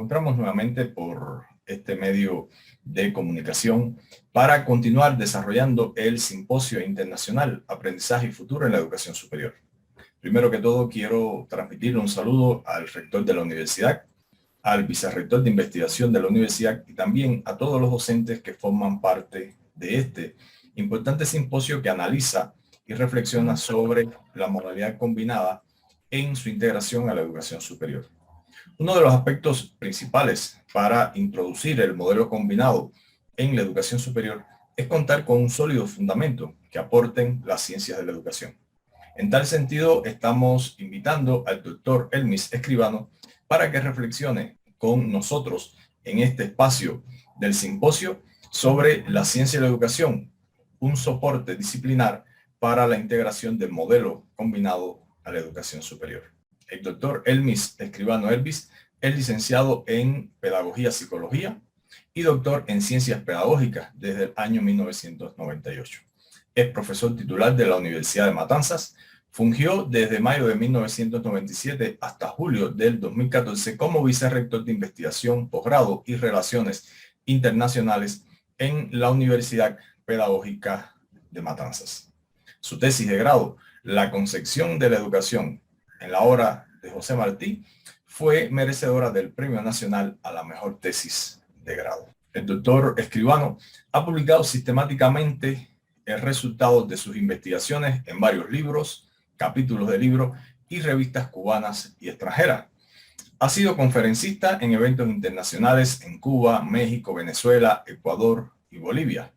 encontramos nuevamente por este medio de comunicación para continuar desarrollando el Simposio Internacional Aprendizaje y Futuro en la Educación Superior. Primero que todo, quiero transmitirle un saludo al rector de la universidad, al vicerrector de investigación de la universidad y también a todos los docentes que forman parte de este importante simposio que analiza y reflexiona sobre la modalidad combinada en su integración a la educación superior. Uno de los aspectos principales para introducir el modelo combinado en la educación superior es contar con un sólido fundamento que aporten las ciencias de la educación. En tal sentido, estamos invitando al doctor Elmis Escribano para que reflexione con nosotros en este espacio del simposio sobre la ciencia de la educación, un soporte disciplinar para la integración del modelo combinado a la educación superior. El doctor Elmis Escribano Elvis es licenciado en Pedagogía Psicología y doctor en Ciencias Pedagógicas desde el año 1998. Es profesor titular de la Universidad de Matanzas. Fungió desde mayo de 1997 hasta julio del 2014 como vicerrector de investigación, posgrado y relaciones internacionales en la Universidad Pedagógica de Matanzas. Su tesis de grado, La concepción de la educación en la obra de José Martí, fue merecedora del Premio Nacional a la mejor tesis de grado. El doctor Escribano ha publicado sistemáticamente el resultado de sus investigaciones en varios libros, capítulos de libros y revistas cubanas y extranjeras. Ha sido conferencista en eventos internacionales en Cuba, México, Venezuela, Ecuador y Bolivia.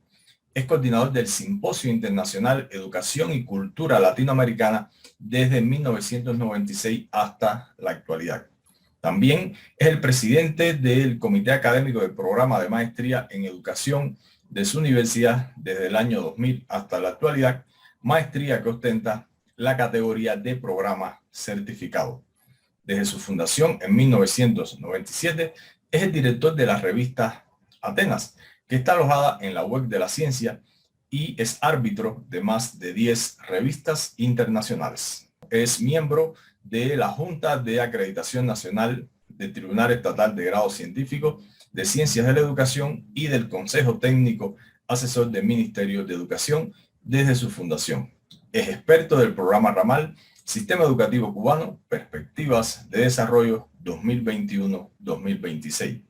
Es coordinador del Simposio Internacional Educación y Cultura Latinoamericana desde 1996 hasta la actualidad. También es el presidente del Comité Académico del Programa de Maestría en Educación de su universidad desde el año 2000 hasta la actualidad, maestría que ostenta la categoría de programa certificado. Desde su fundación en 1997 es el director de la revista Atenas, que está alojada en la web de la ciencia y es árbitro de más de 10 revistas internacionales. Es miembro de la Junta de Acreditación Nacional del Tribunal Estatal de Grado Científico de Ciencias de la Educación y del Consejo Técnico Asesor del Ministerio de Educación desde su fundación. Es experto del programa Ramal Sistema Educativo Cubano, Perspectivas de Desarrollo 2021-2026.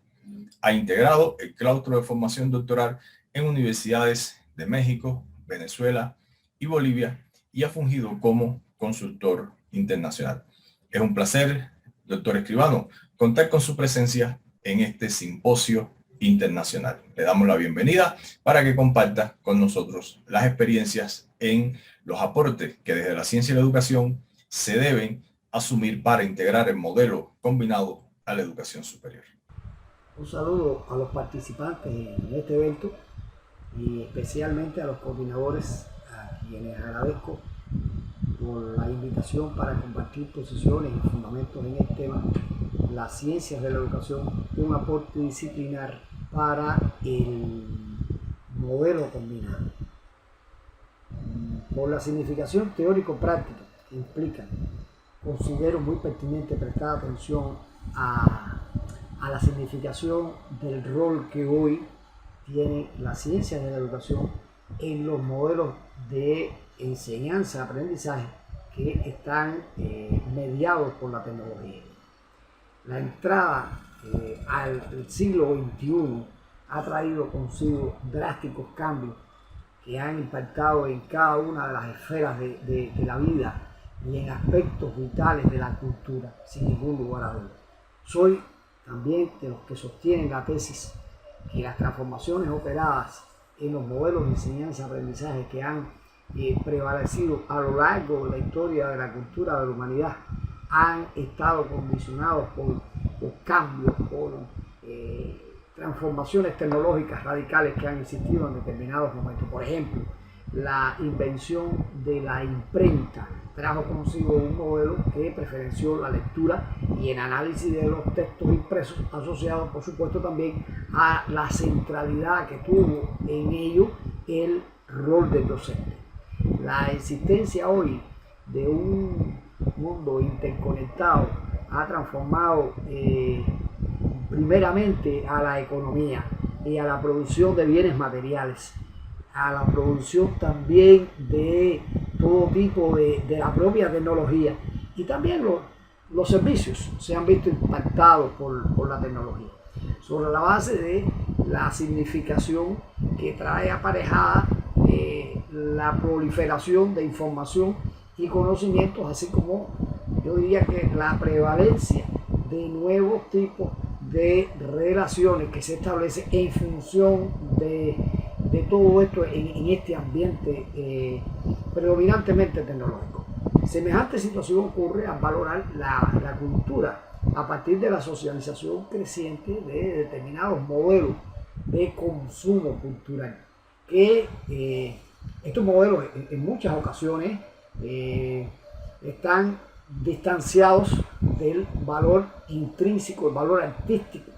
Ha integrado el claustro de formación doctoral en universidades de México, Venezuela y Bolivia y ha fungido como consultor internacional. Es un placer, doctor Escribano, contar con su presencia en este simposio internacional. Le damos la bienvenida para que comparta con nosotros las experiencias en los aportes que desde la ciencia y la educación se deben asumir para integrar el modelo combinado a la educación superior. Un saludo a los participantes en este evento y especialmente a los coordinadores, a quienes agradezco por la invitación para compartir posiciones y fundamentos en el tema las ciencias de la educación, un aporte disciplinar para el modelo combinado. Por la significación teórico-práctica que implica, considero muy pertinente prestar atención a la significación del rol que hoy tiene la ciencia de la educación en los modelos de enseñanza-aprendizaje que están mediados por la tecnología. La entrada al siglo XXI ha traído consigo drásticos cambios que han impactado en cada una de las esferas de la vida y en aspectos vitales de la cultura, sin ningún lugar a dudas. Soy también de los que sostienen la tesis que las transformaciones operadas en los modelos de enseñanza-aprendizaje que han prevalecido a lo largo de la historia de la cultura de la humanidad han estado condicionados por cambios, por transformaciones tecnológicas radicales que han existido en determinados momentos. Por ejemplo, la invención de la imprenta trajo consigo un modelo que preferenció la lectura y el análisis de los textos impresos, asociado por supuesto también a la centralidad que tuvo en ello el rol del docente. La existencia hoy de un mundo interconectado ha transformado primeramente a la economía y a la producción de bienes materiales, a la producción también de todo tipo de la propia tecnología, y también los servicios se han visto impactados por la tecnología, sobre la base de la significación que trae aparejada la proliferación de información y conocimientos, así como yo diría que la prevalencia de nuevos tipos de relaciones que se establecen en función de todo esto en este ambiente predominantemente tecnológico. Semejante situación ocurre al valorar la cultura a partir de la socialización creciente de determinados modelos de consumo cultural, que estos modelos en muchas ocasiones están distanciados del valor intrínseco, el valor artístico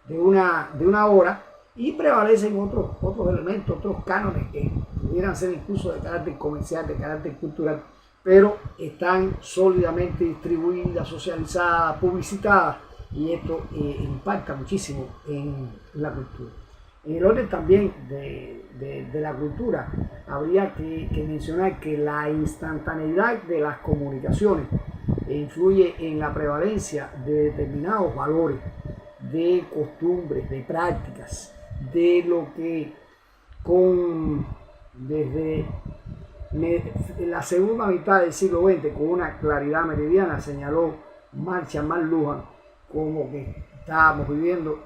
de una obra, y prevalecen otros elementos, otros cánones que pudieran ser incluso de carácter comercial, de carácter cultural, pero están sólidamente distribuidas, socializadas, publicitadas, y esto impacta muchísimo en la cultura. En el orden también de la cultura, habría que mencionar que la instantaneidad de las comunicaciones influye en la prevalencia de determinados valores, de costumbres, de prácticas, de lo que desde la segunda mitad del siglo XX, con una claridad meridiana, señaló Marshall McLuhan como que estábamos viviendo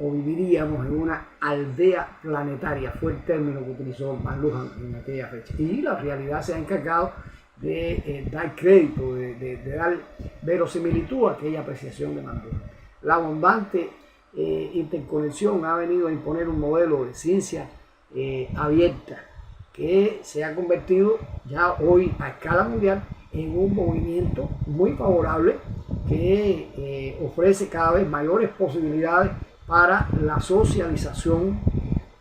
o viviríamos en una aldea planetaria, fue el término que utilizó McLuhan en aquella fecha. Y la realidad se ha encargado de dar crédito, de dar verosimilitud a aquella apreciación de McLuhan. La abundante interconexión ha venido a imponer un modelo de ciencia abierta que se ha convertido ya hoy a escala mundial en un movimiento muy favorable que ofrece cada vez mayores posibilidades para la socialización,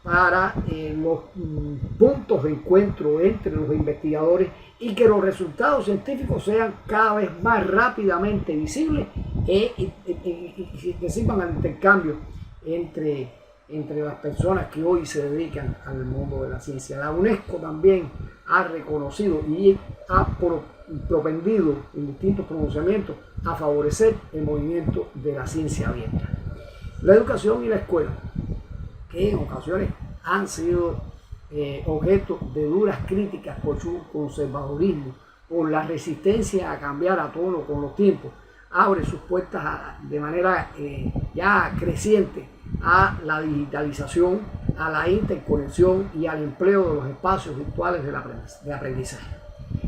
para los puntos de encuentro entre los investigadores, y que los resultados científicos sean cada vez más rápidamente visibles y que sirvan al intercambio entre las personas que hoy se dedican al mundo de la ciencia. La UNESCO también ha reconocido y ha propendido en distintos pronunciamientos a favorecer el movimiento de la ciencia abierta. La educación y la escuela, que en ocasiones han sido objeto de duras críticas por su conservadurismo, por la resistencia a cambiar a tono con los tiempos, abre sus puertas de manera ya creciente a la digitalización, a la interconexión y al empleo de los espacios virtuales de aprendizaje.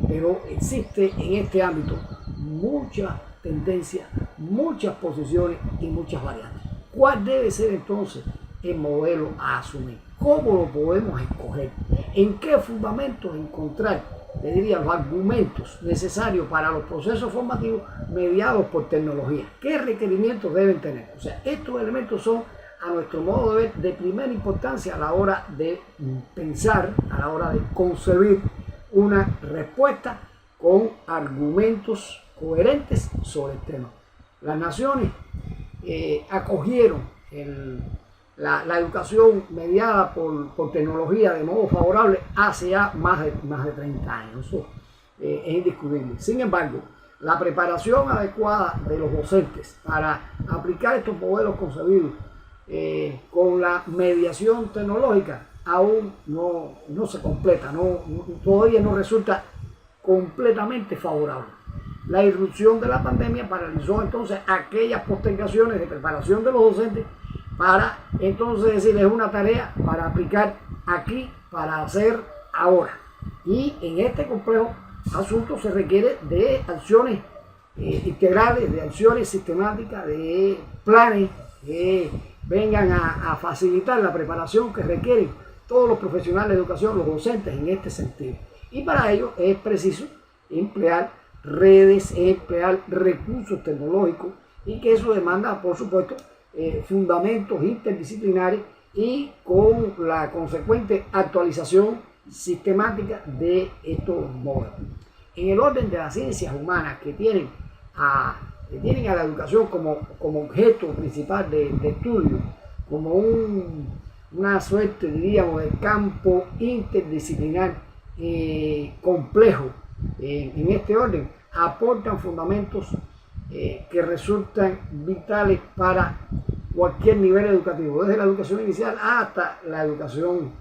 Pero existe en este ámbito mucha tendencia, muchas posiciones y muchas variantes. ¿Cuál debe ser entonces el modelo a asumir? ¿Cómo lo podemos escoger? ¿En qué fundamentos encontrar, le diría, los argumentos necesarios para los procesos formativos mediados por tecnología? ¿Qué requerimientos deben tener? O sea, estos elementos son, a nuestro modo de ver, de primera importancia a la hora de pensar, a la hora de concebir una respuesta con argumentos coherentes sobre el tema. Las naciones acogieron la educación mediada por tecnología de modo favorable hace ya más de 30 años. Eso es indiscutible. Sin embargo, la preparación adecuada de los docentes para aplicar estos modelos concebidos con la mediación tecnológica aún no se completa, todavía no resulta completamente favorable. La irrupción de la pandemia paralizó entonces aquellas postergaciones de preparación de los docentes para entonces decirles una tarea para aplicar aquí, para hacer ahora. Y en este complejo asunto se requiere de acciones integrales, de acciones sistemáticas, de planes que vengan a facilitar la preparación que requieren todos los profesionales de educación, los docentes en este sentido. Y para ello es preciso emplear redes, emplear recursos tecnológicos, y que eso demanda, por supuesto, fundamentos interdisciplinares y con la consecuente actualización sistemática de estos modelos. En el orden de las ciencias humanas, que tienen tienen a la educación como objeto principal de estudio, como una suerte, diríamos, de campo interdisciplinar complejo en este orden, aportan fundamentos que resultan vitales para cualquier nivel educativo, desde la educación inicial hasta la educación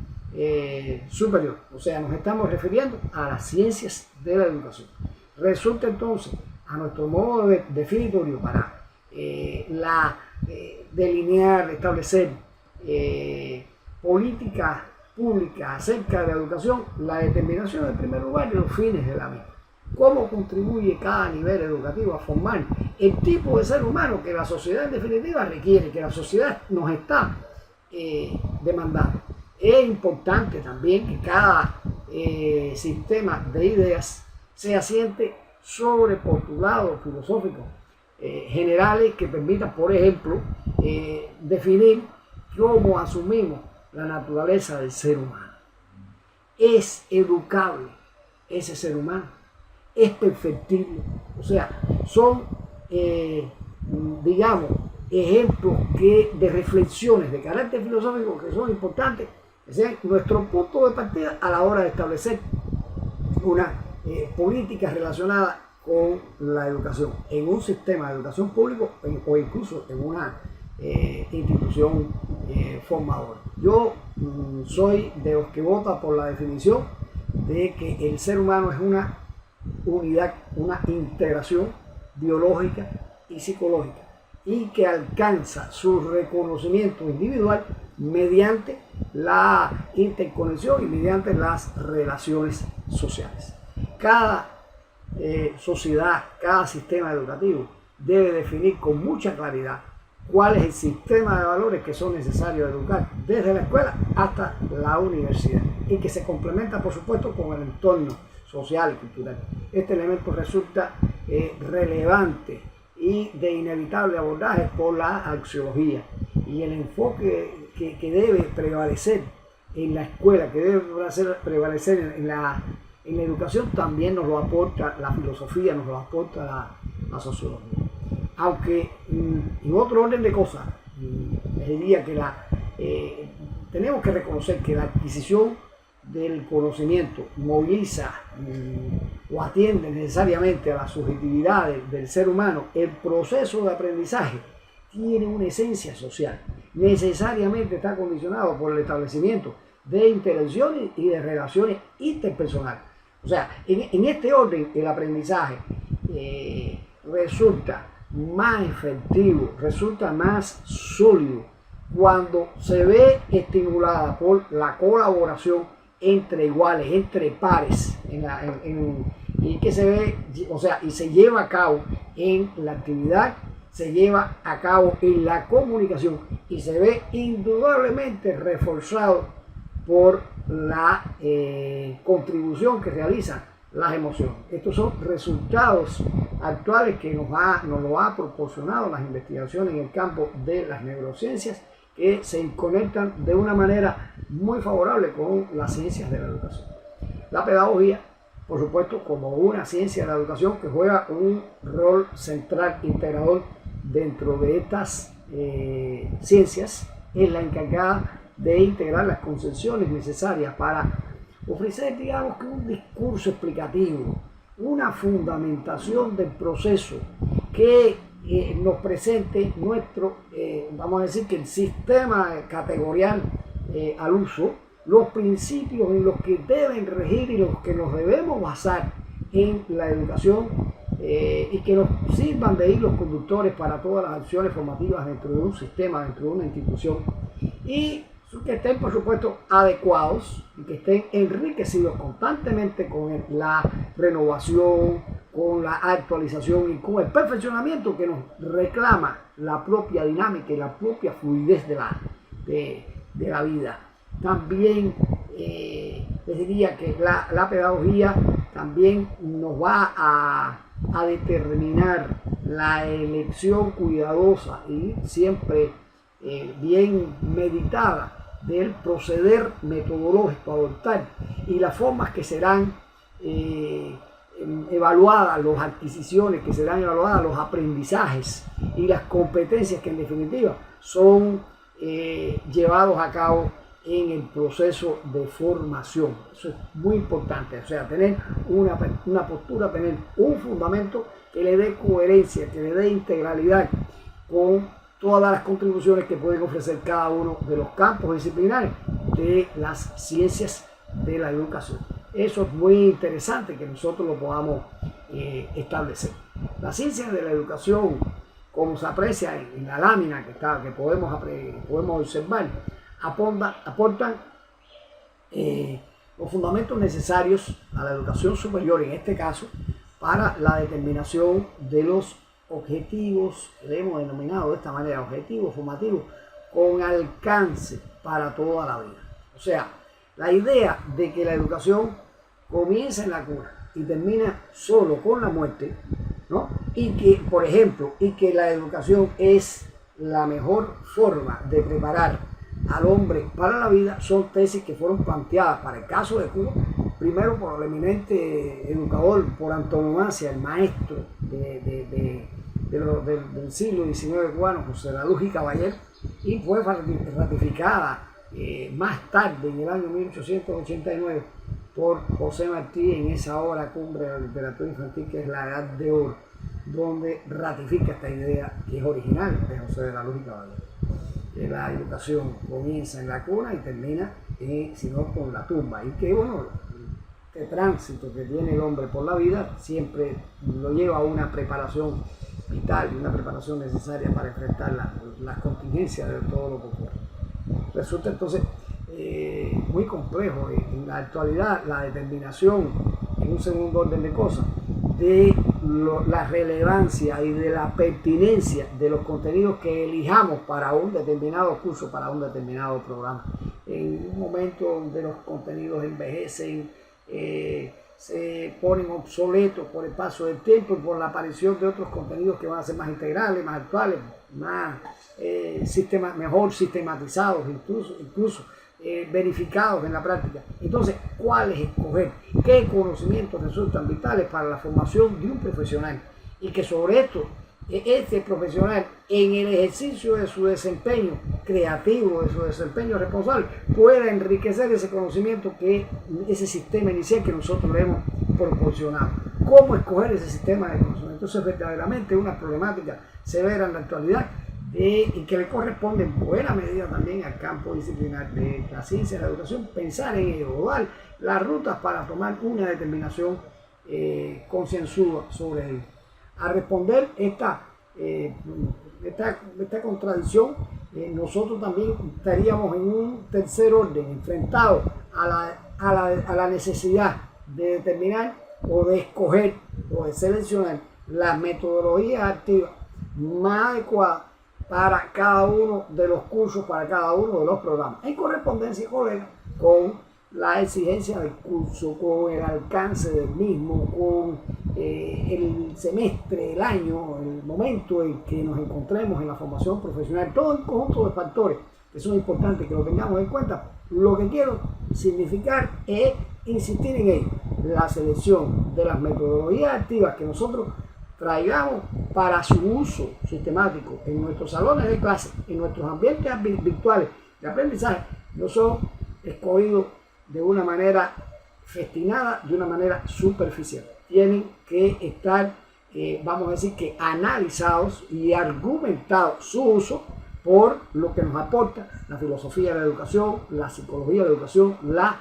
superior. O sea, nos estamos refiriendo a las ciencias de la educación. Resulta entonces, a nuestro modo definitorio para delinear, establecer políticas públicas acerca de la educación, la determinación en primer lugar de los fines de la misma. Cómo contribuye cada nivel educativo a formar el tipo de ser humano que la sociedad en definitiva requiere, que la sociedad nos está demandando. Es importante también que cada sistema de ideas se asiente sobre postulados filosóficos generales que permitan, por ejemplo, definir cómo asumimos la naturaleza del ser humano. Es educable ese ser humano, es perfectible, o sea, son, digamos, ejemplos de reflexiones de carácter filosófico que son importantes, que sean nuestro punto de partida a la hora de establecer una política relacionada con la educación en un sistema de educación público o incluso en una institución formadora. Yo soy de los que vota por la definición de que el ser humano es una unidad, una integración biológica y psicológica, y que alcanza su reconocimiento individual mediante la interconexión y mediante las relaciones sociales. Cada sociedad, cada sistema educativo debe definir con mucha claridad cuál es el sistema de valores que son necesarios educar desde la escuela hasta la universidad, y que se complementa, por supuesto, con el entorno social y cultural. Este elemento resulta relevante y de inevitable abordaje por la axiología, y el enfoque que debe prevalecer en la escuela, que debe prevalecer en la educación, también nos lo aporta la filosofía, nos lo aporta la sociología. Aunque en otro orden de cosas, les diría que tenemos que reconocer que la adquisición del conocimiento moviliza o atiende necesariamente a la subjetividad del ser humano. El proceso de aprendizaje tiene una esencia social, necesariamente está condicionado por el establecimiento de interacciones y de relaciones interpersonales. O sea, en este orden el aprendizaje resulta más efectivo, resulta más sólido cuando se ve estimulada por la colaboración entre iguales, entre pares, y que se ve, o sea, y se lleva a cabo en la actividad, se lleva a cabo en la comunicación, y se ve indudablemente reforzado por la contribución que realizan las emociones. Estos son resultados actuales que nos lo ha proporcionado las investigaciones en el campo de las neurociencias, que se conectan de una manera muy favorable con las ciencias de la educación. La pedagogía, por supuesto, como una ciencia de la educación que juega un rol central integrador dentro de estas ciencias, es la encargada de integrar las concepciones necesarias para ofrecer, digamos, que un discurso explicativo, una fundamentación del proceso que nos presente nuestro, vamos a decir que el sistema categorial al uso, los principios en los que deben regir y los que nos debemos basar en la educación, y que nos sirvan de hilos conductores para todas las acciones formativas dentro de un sistema, dentro de una institución, y que estén, por supuesto, adecuados y que estén enriquecidos constantemente con la renovación, con la actualización y con el perfeccionamiento que nos reclama la propia dinámica y la propia fluidez de la vida. También les diría que la pedagogía también nos va a determinar la elección cuidadosa y siempre bien meditada del proceder metodológico a adoptar y las formas que serán evaluadas, las adquisiciones que serán evaluadas, los aprendizajes y las competencias que en definitiva son llevados a cabo en el proceso de formación. Eso es muy importante, o sea, tener una postura, tener un fundamento que le dé coherencia, que le dé integralidad con todas las contribuciones que pueden ofrecer cada uno de los campos disciplinares de las ciencias de la educación. Eso es muy interesante que nosotros lo podamos establecer. Las ciencias de la educación, como se aprecia en la lámina que podemos observar, aportan los fundamentos necesarios a la educación superior, en este caso, para la determinación de los objetivos, que hemos denominado de esta manera, objetivos formativos con alcance para toda la vida. O sea, la idea de que la educación comienza en la cuna y termina solo con la muerte, ¿no? Y que, por ejemplo, la educación es la mejor forma de preparar al hombre para la vida, son tesis que fueron planteadas para el caso de Cuba, primero por el eminente educador por antonomasia, el maestro del siglo XIX cubano, José La Luz y Caballero, y fue ratificada más tarde, en el año 1889, por José Martí en esa obra cumbre de la literatura infantil que es La Edad de Oro, donde ratifica esta idea que es original de José de la Luz y Caballero, que la educación comienza en la cuna y termina, sino con la tumba, y que bueno, este tránsito que tiene el hombre por la vida siempre lo lleva a una preparación vital, una preparación necesaria para enfrentar las contingencias de todo lo que ocurre. Resulta entonces muy complejo en la actualidad la determinación, en un segundo orden de cosas, de la relevancia y de la pertinencia de los contenidos que elijamos para un determinado curso, para un determinado programa. En un momento donde los contenidos envejecen, se ponen obsoletos por el paso del tiempo y por la aparición de otros contenidos que van a ser más integrales, más actuales, más mejor sistematizados, incluso verificados en la práctica. Entonces, ¿cuáles escoger? ¿Qué conocimientos resultan vitales para la formación de un profesional? Y que sobre esto, este profesional, en el ejercicio de su desempeño creativo, de su desempeño responsable, pueda enriquecer ese conocimiento, ese sistema inicial que nosotros le hemos proporcionado. ¿Cómo escoger ese sistema de conocimiento? Entonces, verdaderamente una problemática severa en la actualidad, y que le corresponde en buena medida también al campo disciplinar de la ciencia de la educación, pensar en ello, dar las rutas para tomar una determinación concienzuda sobre ello. A responder esta contradicción, nosotros también estaríamos en un tercer orden, enfrentado a la necesidad de determinar o de escoger o de seleccionar las metodologías activas más adecuadas para cada uno de los cursos, para cada uno de los programas, en correspondencia, colega, con la exigencia del curso, con el alcance del mismo, con el semestre, el año, el momento en que nos encontremos en la formación profesional, todo el conjunto de factores que son importantes que lo tengamos en cuenta. Lo que quiero significar es insistir en ello, la selección de las metodologías activas que nosotros traigamos para su uso sistemático en nuestros salones de clase, en nuestros ambientes virtuales de aprendizaje, no son escogidos de una manera festinada, de una manera superficial. Tienen que estar, vamos a decir que analizados y argumentados su uso por lo que nos aporta la filosofía de la educación, la psicología de la educación, la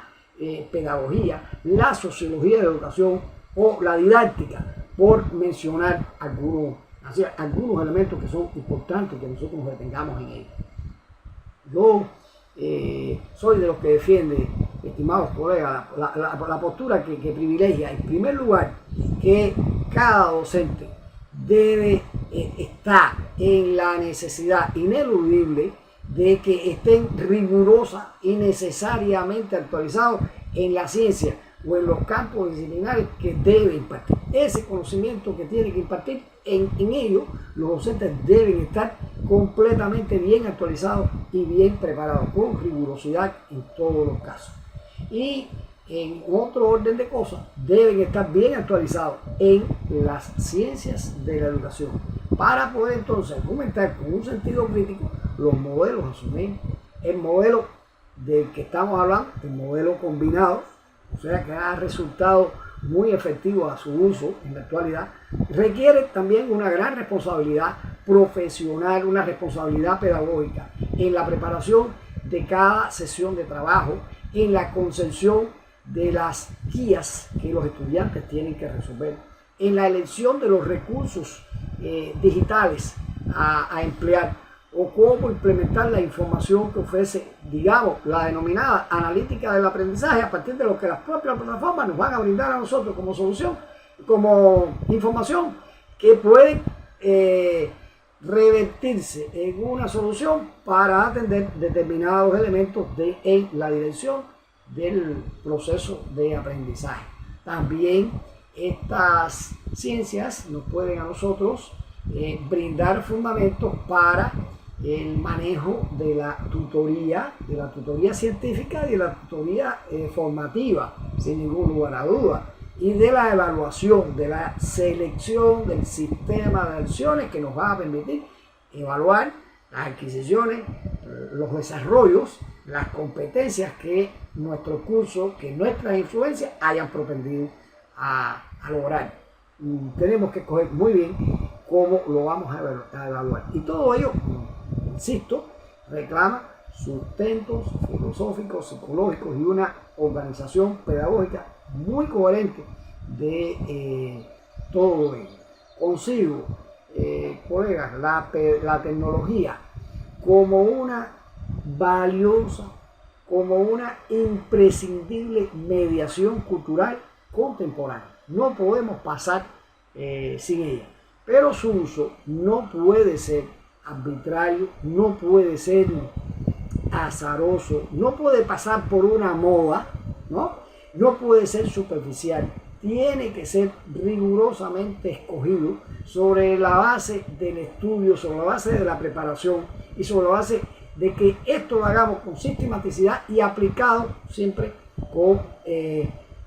pedagogía, la sociología de la educación o la didáctica, por mencionar algunos elementos que son importantes que nosotros nos detengamos en ellos. Yo soy de los que defiende, estimados colegas, la postura que privilegia, en primer lugar, que cada docente debe estar en la necesidad ineludible de que estén rigurosa y necesariamente actualizados en la ciencia o en los campos disciplinares que debe impartir. Ese conocimiento que tiene que impartir, en ello los docentes deben estar completamente bien actualizados y bien preparados, con rigurosidad en todos los casos. Y en otro orden de cosas, deben estar bien actualizados en las ciencias de la educación para poder entonces argumentar con un sentido crítico los modelos a asumir. El modelo del que estamos hablando, el modelo combinado, o sea que ha resultado muy efectivo a su uso en la actualidad, requiere también una gran responsabilidad profesional, una responsabilidad pedagógica en la preparación de cada sesión de trabajo, en la concepción de las guías que los estudiantes tienen que resolver, en la elección de los recursos digitales a emplear o cómo implementar la información que ofrece, digamos, la denominada analítica del aprendizaje a partir de lo que las propias plataformas nos van a brindar a nosotros como solución, como información que puede revertirse en una solución para atender determinados elementos en la dirección del proceso de aprendizaje. También estas ciencias nos pueden a nosotros brindar fundamentos para el manejo de la tutoría científica y de la tutoría formativa, sin ningún lugar a duda, y de la evaluación, de la selección del sistema de acciones que nos va a permitir evaluar las adquisiciones, los desarrollos, las competencias que nuestro curso, que nuestras influencias hayan propendido a lograr. Tenemos que escoger muy bien cómo lo vamos a evaluar. Y todo ello, insisto, reclama sustentos filosóficos, psicológicos y una organización pedagógica muy coherente de todo ello. Consigo, colegas, la tecnología como una valiosa, como una imprescindible mediación cultural contemporánea. No podemos pasar sin ella, pero su uso no puede ser arbitrario, no puede ser azaroso, no puede pasar por una moda, no puede ser superficial. Tiene que ser rigurosamente escogido sobre la base del estudio, sobre la base de la preparación y sobre la base de que esto lo hagamos con sistematicidad y aplicado siempre con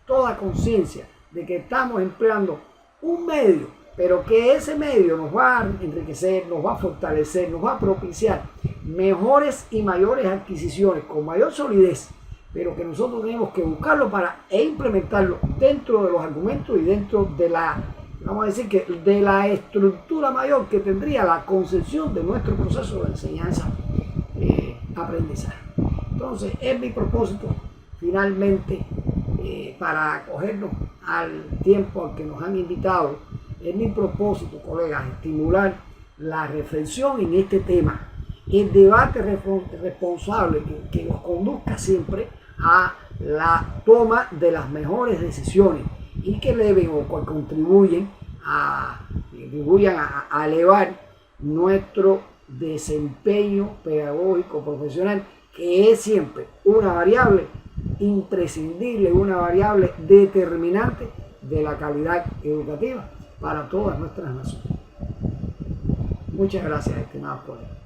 toda conciencia de que estamos empleando un medio, pero que ese medio nos va a enriquecer, nos va a fortalecer, nos va a propiciar mejores y mayores adquisiciones con mayor solidez, pero que nosotros tenemos que buscarlo e implementarlo dentro de los argumentos y dentro de la, vamos a decir que de la estructura mayor que tendría la concepción de nuestro proceso de enseñanza aprendizaje. Entonces es mi propósito finalmente, para acogernos al tiempo al que nos han invitado, es mi propósito, colegas, estimular la reflexión en este tema, el debate responsable que nos conduzca siempre a la toma de las mejores decisiones y que deben o contribuyan a elevar nuestro desempeño pedagógico profesional, que es siempre una variable imprescindible, una variable determinante de la calidad educativa para todas nuestras naciones. Muchas gracias, estimados colegas.